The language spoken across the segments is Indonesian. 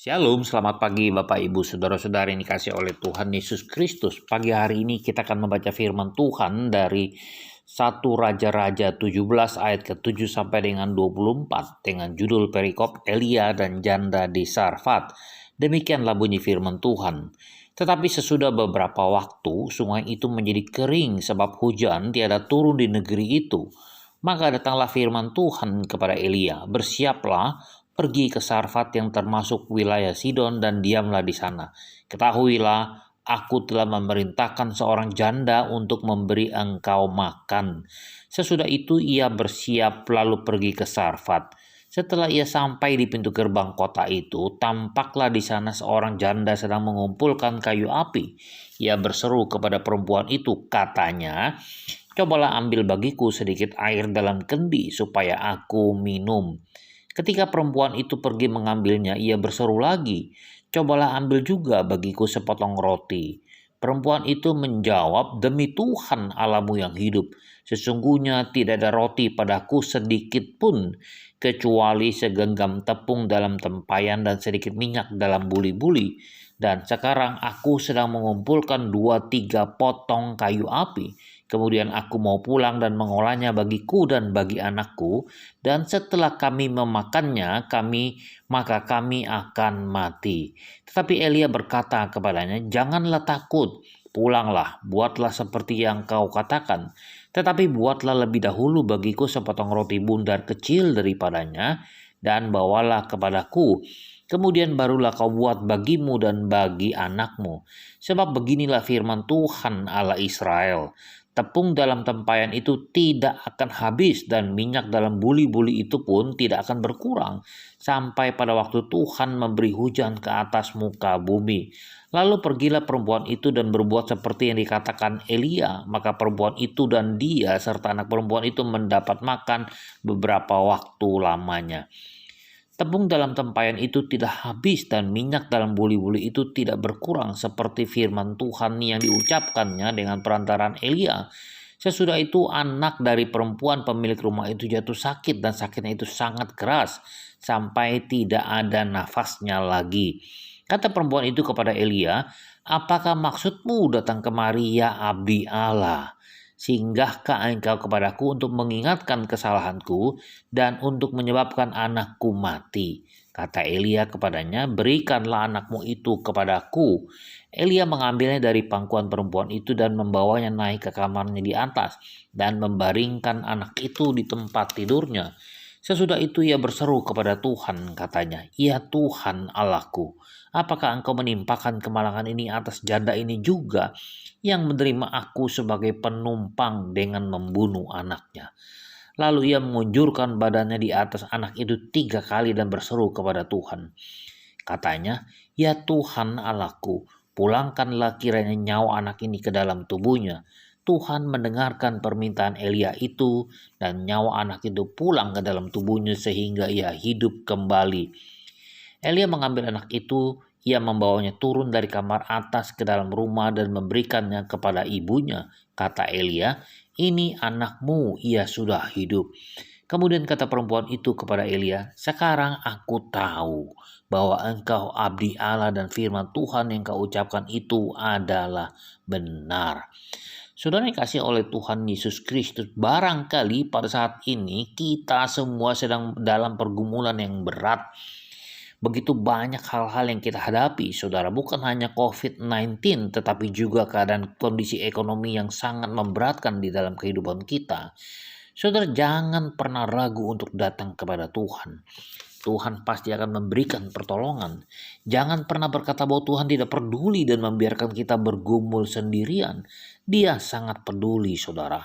Shalom, selamat pagi Bapak Ibu Saudara-saudara yang dikasih oleh Tuhan Yesus Kristus. Pagi hari ini kita akan membaca firman Tuhan dari 1 Raja-Raja 17 ayat ke-7 sampai dengan 24 dengan judul perikop Elia dan janda di Sarfat. Demikianlah bunyi firman Tuhan. Tetapi sesudah beberapa waktu sungai itu menjadi kering sebab hujan tiada turun di negeri itu. Maka datanglah firman Tuhan kepada Elia, bersiaplah, pergi ke Sarfat yang termasuk wilayah Sidon dan diamlah di sana. Ketahuilah, aku telah memerintahkan seorang janda untuk memberi engkau makan. Sesudah itu ia bersiap lalu pergi ke Sarfat. Setelah ia sampai di pintu gerbang kota itu, tampaklah di sana seorang janda sedang mengumpulkan kayu api. Ia berseru kepada perempuan itu, katanya, "Cobalah ambil bagiku sedikit air dalam kendi supaya aku minum." Ketika perempuan itu pergi mengambilnya, ia berseru lagi, "Cobalah ambil juga bagiku sepotong roti." Perempuan itu menjawab, "Demi Tuhan Allahmu yang hidup, sesungguhnya tidak ada roti padaku sedikit pun, kecuali segenggam tepung dalam tempayan dan sedikit minyak dalam buli-buli. Dan sekarang aku sedang mengumpulkan 2-3 potong kayu api. Kemudian aku mau pulang dan mengolahnya bagiku dan bagi anakku, dan setelah kami memakannya, maka kami akan mati." Tetapi Elia berkata kepadanya, "Janganlah takut, pulanglah, buatlah seperti yang kau katakan. Tetapi buatlah lebih dahulu bagiku sepotong roti bundar kecil daripadanya, dan bawalah kepadaku. Kemudian barulah kau buat bagimu dan bagi anakmu. Sebab beginilah firman Tuhan Allah Israel, tepung dalam tempayan itu tidak akan habis dan minyak dalam buli-buli itu pun tidak akan berkurang sampai pada waktu Tuhan memberi hujan ke atas muka bumi." Lalu pergilah perempuan itu dan berbuat seperti yang dikatakan Elia. Maka perempuan itu dan dia serta anak perempuan itu mendapat makan beberapa waktu lamanya. Tepung dalam tempayan itu tidak habis dan minyak dalam buli-buli itu tidak berkurang seperti firman Tuhan yang diucapkannya dengan perantaraan Elia. Sesudah itu anak dari perempuan pemilik rumah itu jatuh sakit dan sakitnya itu sangat keras sampai tidak ada nafasnya lagi. Kata perempuan itu kepada Elia, "Apakah maksudmu datang kemari, ya abdi Allah? Singgahkah engkau kepadaku untuk mengingatkan kesalahanku dan untuk menyebabkan anakku mati?" Kata Elia kepadanya, "Berikanlah anakmu itu kepadaku." Elia mengambilnya dari pangkuan perempuan itu dan membawanya naik ke kamarnya di atas dan membaringkan anak itu di tempat tidurnya. Sesudah itu ia berseru kepada Tuhan, katanya, "Ya Tuhan Allahku, apakah engkau menimpakan kemalangan ini atas janda ini juga yang menerima aku sebagai penumpang dengan membunuh anaknya?" Lalu ia mengunjurkan badannya di atas anak itu 3 kali dan berseru kepada Tuhan. Katanya, "Ya Tuhan Allahku, pulangkanlah kiranya nyawa anak ini ke dalam tubuhnya." Tuhan mendengarkan permintaan Elia itu dan nyawa anak itu pulang ke dalam tubuhnya sehingga ia hidup kembali. Elia mengambil anak itu, ia membawanya turun dari kamar atas ke dalam rumah dan memberikannya kepada ibunya. Kata Elia, "Ini anakmu, ia sudah hidup." Kemudian kata perempuan itu kepada Elia, "Sekarang aku tahu bahwa engkau abdi Allah dan firman Tuhan yang kau ucapkan itu adalah benar." Saudara yang kasih oleh Tuhan Yesus Kristus, barangkali pada saat ini kita semua sedang dalam pergumulan yang berat. Begitu banyak hal-hal yang kita hadapi, saudara, bukan hanya COVID-19, tetapi juga keadaan kondisi ekonomi yang sangat memberatkan di dalam kehidupan kita. Saudara, jangan pernah ragu untuk datang kepada Tuhan. Tuhan pasti akan memberikan pertolongan. Jangan pernah berkata bahwa Tuhan tidak peduli dan membiarkan kita bergumul sendirian. Dia sangat peduli, saudara.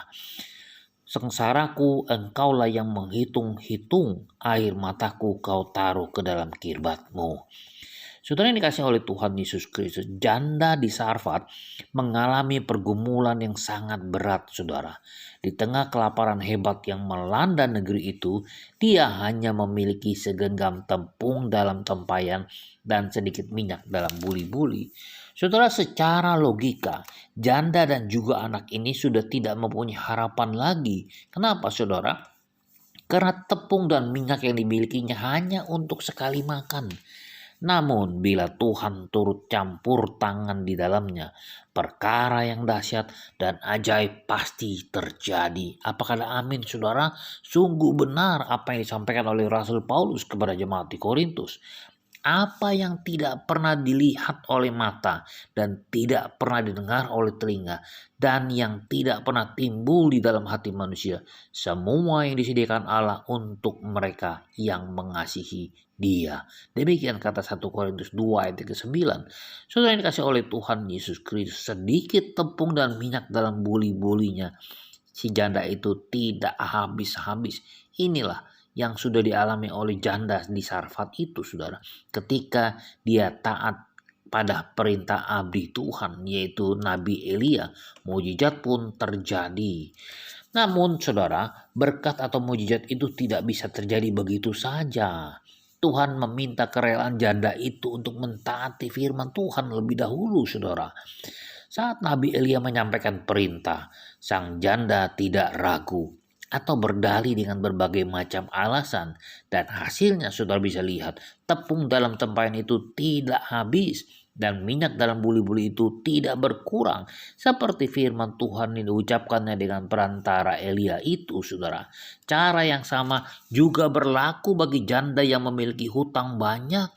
"Sengsaraku engkaulah yang menghitung-hitung, air mataku kau taruh ke dalam kirbatmu." Saudara yang dikasih oleh Tuhan Yesus Kristus, janda di Sarfat mengalami pergumulan yang sangat berat, saudara. Di tengah kelaparan hebat yang melanda negeri itu, dia hanya memiliki segenggam tepung dalam tempayan dan sedikit minyak dalam buli-buli. Saudara, secara logika, janda dan juga anak ini sudah tidak mempunyai harapan lagi. Kenapa, saudara? Karena tepung dan minyak yang dimilikinya hanya untuk sekali makan. Namun bila Tuhan turut campur tangan di dalamnya, perkara yang dahsyat dan ajaib pasti terjadi. Apakah amin, saudara? Sungguh benar apa yang disampaikan oleh Rasul Paulus kepada jemaat di Korintus. Apa yang tidak pernah dilihat oleh mata dan tidak pernah didengar oleh telinga dan yang tidak pernah timbul di dalam hati manusia, semua yang disediakan Allah untuk mereka yang mengasihi Dia. Demikian kata 1 Korintus 2 ayat ke-9. Saudara yang dikasih oleh Tuhan Yesus Kristus, sedikit tepung dan minyak dalam buli-bulinya, si janda itu tidak habis-habis. Inilah yang sudah dialami oleh janda di Sarfat itu, saudara, ketika dia taat pada perintah abdi Tuhan, yaitu Nabi Elia. Mujizat pun terjadi. Namun saudara, berkat atau mujizat itu tidak bisa terjadi begitu saja. Tuhan meminta kerelaan janda itu untuk mentaati firman Tuhan lebih dahulu, saudara. Saat Nabi Elia menyampaikan perintah, sang janda tidak ragu atau berdalih dengan berbagai macam alasan, dan hasilnya saudara bisa lihat, tepung dalam tempayan itu tidak habis dan minyak dalam buli-buli itu tidak berkurang, seperti firman Tuhan yang diucapkannya dengan perantara Elia itu, saudara. Cara yang sama juga berlaku bagi janda yang memiliki hutang banyak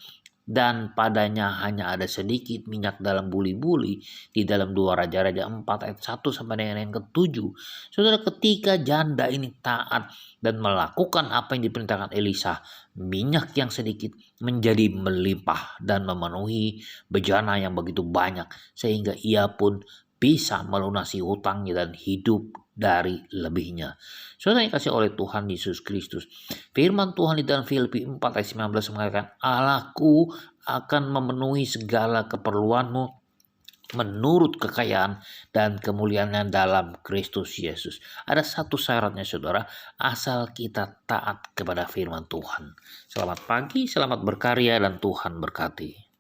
dan padanya hanya ada sedikit minyak dalam buli-buli, di dalam 2 Raja-Raja 4 ayat 1 sampai dengan yang ke-7. Saudara, ketika janda ini taat dan melakukan apa yang diperintahkan Elisa, minyak yang sedikit menjadi melimpah dan memenuhi bejana yang begitu banyak, sehingga ia pun bisa melunasi hutangnya dan hidup dari lebihnya. Saudara yang kasih oleh Tuhan Yesus Kristus, firman Tuhan di dalam Filipi 4 ayat 19 mengatakan, Allahku akan memenuhi segala keperluanmu menurut kekayaan dan kemuliaannya dalam Kristus Yesus. Ada satu syaratnya, saudara, asal kita taat kepada firman Tuhan. Selamat pagi, selamat berkarya, dan Tuhan berkati.